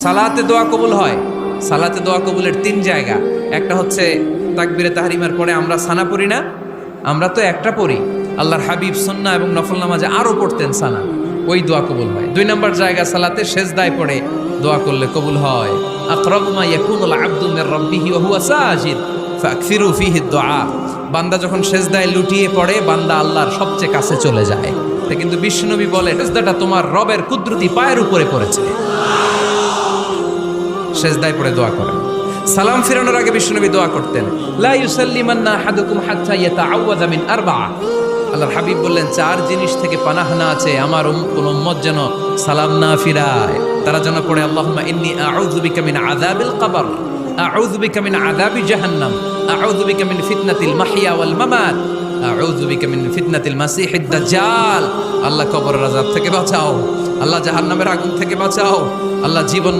সালাতে দোয়া কবুল হয়। সালাতে দোয়া কবুলের 3 জায়গা। একটা হচ্ছে তাকবীরে তাহরিমার পরে আমরা সানা পড়ি না, আমরা তো একটা পড়ি। আল্লাহর হাবিব সুন্নাহ এবং নফল নামাজে আরো পড়তেন সানা, ওই দোয়া কবুল হয়। 2 নম্বর জায়গা সালাতে সেজদায় পড়ে দোয়া করলে কবুল হয়। আকরাবু মা ইয়াকুনুল আবদু মির রাব্বিহি ওয়া হুয়া সাজিদ ফাকসিরু ফীহি দুআ। বান্দা যখন সেজদায় লুটিয়ে পড়ে বান্দা আল্লাহর সবচেয়ে কাছে চলে যায়। কিন্তু বিশ্বনবী বলে সেজদাটা তোমার রবের কুদরতি পায়ের উপরে পড়েছে। সেজদায় পড়ে দোয়া করেন। সালাম ফিরানোর আগে বিশ্বনবী দোয়া করতেন, লা ইউসাল্লিমান্না আহাদুকুম হাত্তা ইয়াতাআওয়াযা মিন আরবা'a। আল্লাহর হাবিব বললেন 4 জিনিস থেকে পানাহ না আছে আমার কোন উম্মত যেন সালাম না ফিরায়। তারা যেন পড়ে আল্লাহুম্মা ইন্নী আউযু বিকা মিন আযাবিল কবর, আউযু বিকা মিন আযাবি জাহান্নাম, আউযু বিকা মিন ফিতনাতিল মাহইয়া ওয়াল মামাত, আউযু বিকা মিন ফিতনাতিল মাসিহিদ দাজ্জাল। আল্লাহ কবরের আযাব থেকে বাঁচাও, আল্লাহ জাহান্নামের আগুন থেকে বাঁচাও, আল্লাহ জীবন